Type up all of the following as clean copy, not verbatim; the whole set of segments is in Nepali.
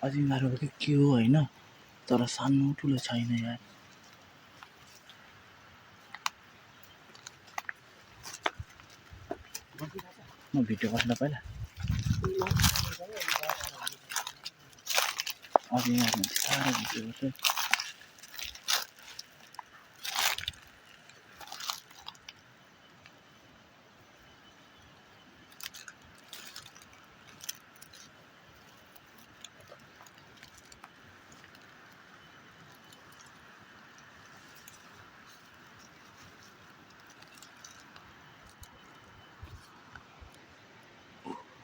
अजिङ्गारो के हो होइन, तर सानो ठुलो छैन यार। म भिडियो बस्न पहिला अजिङ्गारो साह्रो भिडियो बस्छ।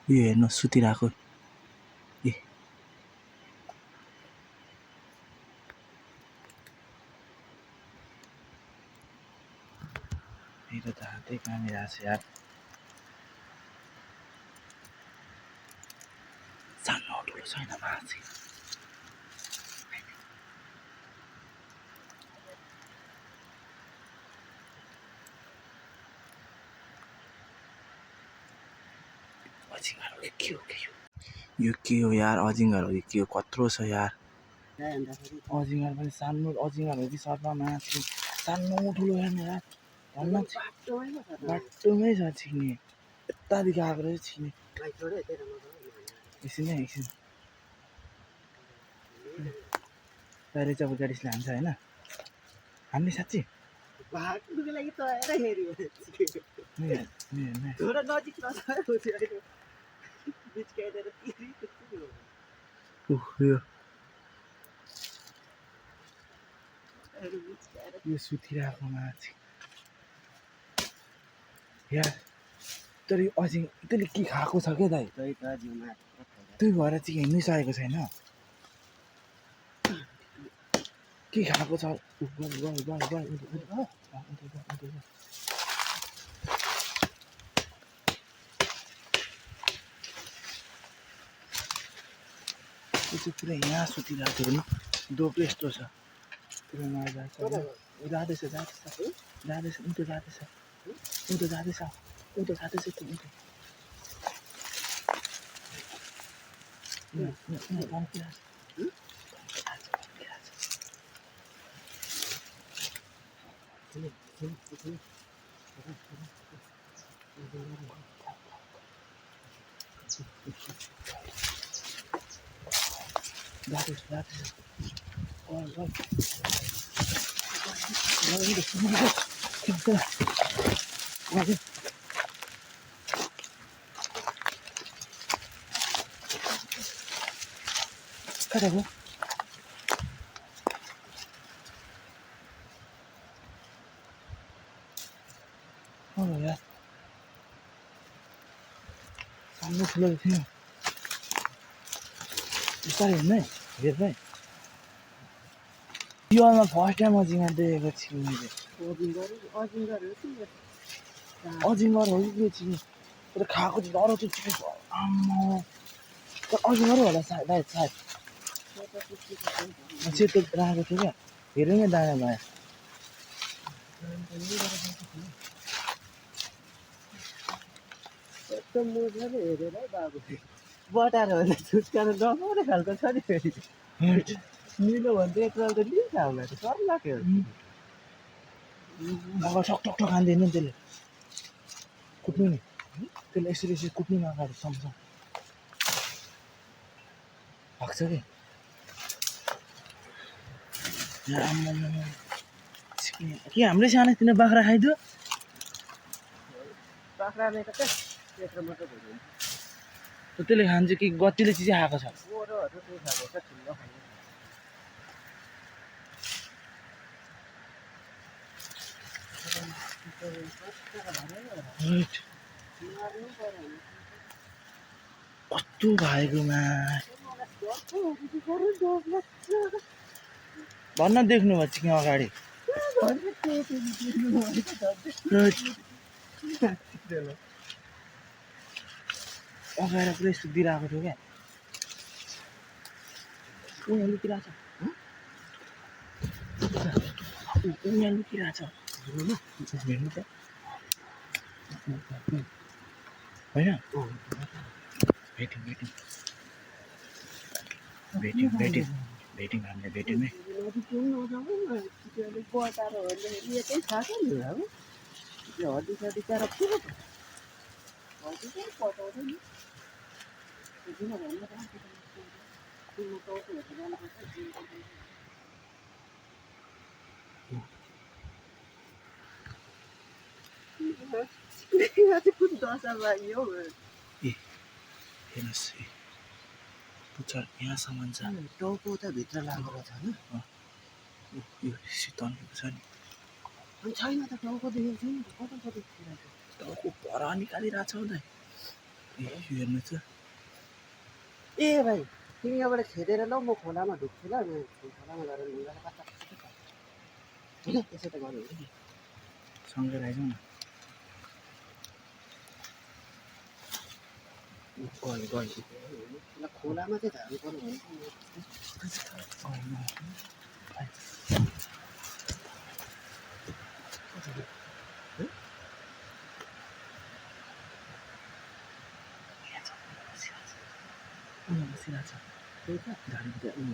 यो हेर्नु सुतिरहेको ए मेरो त हातै कामिरहेको छ यार। सानो ठुलो छैन माछी। अजिङ्गारो यो के हो यार, अजिङ्गारो के हो, कत्रो छ यार। अजिङ्गार पनि सानो अजिङ्गार हो कि सर्पा माछी, सानो ठुलो हेर्नु यार। भन्न बाटोमै छ छिक्ने, यतादेखि आएको रहेछ छिक्ने। एकछिन है एकछिन, अहिले चाहिँ अब गाडीले हान्छ होइन, हान्ने साँच्ची भाग्नुको लागि तयार हेऱ्यो थोडा नजिक यो सुतिरहेको माछी यार। तर यो अजिङ त्यसले के खाएको छ क्या दाइ, त्यही भएर चाहिँ हिँड्नै सकेको छैन। के खाएको छ पुरै यहाँ सुतिरहेको थियो भने दोब्रो यस्तो छ, पुरै माया जान्छ। जाँदैछ उँधो जाँदैछ कता गयो? यार सानो ठुलो थियो बिस्तारै हेर्नु है। जीवनमा फर्स्ट टाइम अजिङ्गर देखेको छु मैले। अजिङ्गर हो कि के छिन्, तर खाएको चाहिँ डह्रो चाहिँ आम्मा, तर अजिङ्गर होला सायद सेतो राखेको थियो क्या, हेरौँ न दाना भयो। हेरेर बाबु बटाएर भन्दा छुट्काएर नपाउने खालको छ नि फेरि। निलो भन्छ एक त लिन्छ होला सर लाग्यो अब ठक खाँदैन नि त्यसले, कुट्नु नि त्यसले यसरी कुट्नु न अगाडि सँगसँग भाग्छ कि के हाम्रै सानोतिनो बाख्रा खाइदियो। बाख्राले त त्यत्रो मात्रै भयो त्यसले खान्छ कि गतिले चिज खाएको छ। गोरोहरू त्यही खाएको छ ठुलो खाने कस्तो भाइकोमा भन्न देख्नु भयो चिक्न अगाडि अगाएर पुरै सुतिरहेको थियो क्या। उनीहरू लुकिरहेछ हेर्नु त होइन भेट्यौँ भेट्यौँ भेट्यौँ भेट्यौँ हामीले भेट्यौँ है नदी कुन नजाउँ न त्यो अलिक बटारो भन्दाखेरि यतै थाहा छ नि अब त्यो हड्डी सड्डी तर के पो हड्डी चाहिँ पटाउँछ नि किन भन्नु कुन टाउको हेरेर जानुपर्छ आज कुन दशा लाग्यो हौ ए हेर्नुहोस् है पुच्छर यहाँसम्म छ टाउको त भित्र लागेर छ नि यो तन्केको छ नि अनि छैन त टाउको देखेको छैन कता कता टाउको पर निकालिरहेको छ उता ए यो हेर्नुहोस् त ए भाइ तिमी यहाँबाट खेदेर ल म खोलामा ढुक्छु ल खोलामा गएर ढुङ्गाले कता होइन त्यसो त गर्नु हुँदैन सँगै राइजाउँ न खोलामा चाहिँ झार्नु पर्यो बसिरहेको छ त्यही त झाडीको त्यहाँ उयो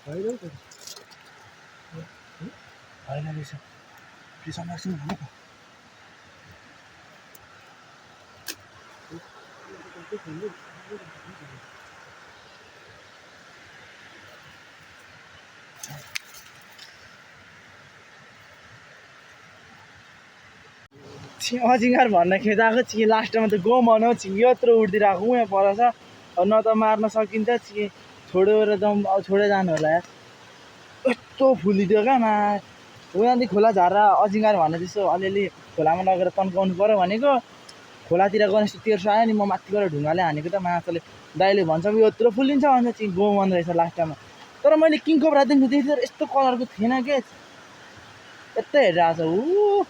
हेर्नु त होइन रहेछ त्यसमा एकछिन भन्नु न अजिङ्गर भन्न खेदाएको छि लास्टमा त गो भनौ छि यत्रो उड्दिरहेको यहाँ पर छ न त मार्न सकिन्छ छि छोडेर जाउँ अब छोडे जानु होला यार यस्तो फुलिदियो क्या मा उहाँदेखि खोला झारेर अजिङ्गर भन्ने त्यस्तो अलिअलि खोलामा लगेर तन्काउनु पऱ्यो भनेको खोलातिर गणेश तेर्सो आयो नि म माथि गएर ढुङ्गाले हानेको त माछाले दाइले भन्छ यत्रो फुलिन्छ भन्छ छि गो मन रहेछ लास्टमा तर मैले किङ कोब्रादेखि त्यतिखेर यस्तो कलरको थिएन के यस्तै हेरिरहेको छ ऊ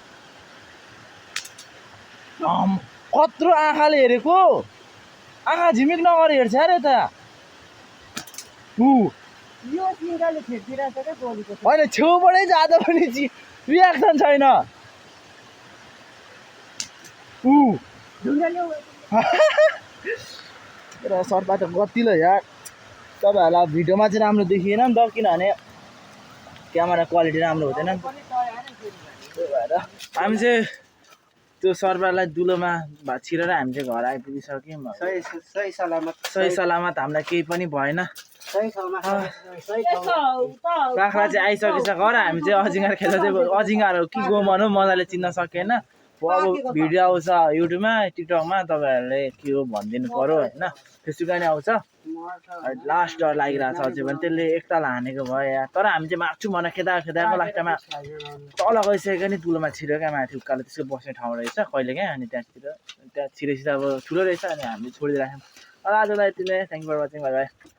कत्रो आँखाले हेरेको आँखा झिमिक नगरी हेर्छ अरे त यो सिङ्गाले खेदिरहेको छ क्या गोलीको होइन छेउबाटै जाँदा पनि रियाक्सन छैन र सर्पा त गतिलो यार तपाईँहरूलाई भिडियोमा चाहिँ राम्रो देखिएन नि त किनभने क्यामेरा क्वालिटी राम्रो हुँदैन नि त्यही भएर हामी चाहिँ त्यो सर्परलाई दुलोमा छिरेर हामी चाहिँ घर आइपुगिसक्यौँ सही सलामत हामीलाई केही पनि भएन सही ठाउँमा बाख्रा चाहिँ आइसकेछ घर हामी चाहिँ अजिङ्गर खेल्दा चाहिँ अजिङ्गर के गो भनौँ मजाले चिन्न सकेन अब भिडियो आउँछ युट्युबमा टिकटकमा तपाईँहरूले के हो भनिदिनु पऱ्यो होइन फेसबुकमा नि आउँछ लास्ट डर लागिरहेको छ अझै पनि त्यसले एकताल हानेको भयो या तर हामी चाहिँ मार्छु भनेर खेदाएको लास्टमा तल गइसकेको नि दुलोमा छिर्यो क्या माथि उकालो त्यसको बस्ने ठाउँ रहेछ कहिले क्या अनि त्यहाँ छिरेपछि त अब ठुलो रहेछ अनि हामीले छोडिदिइराख्यौँ आजलाई यति नै thank you for watching bye by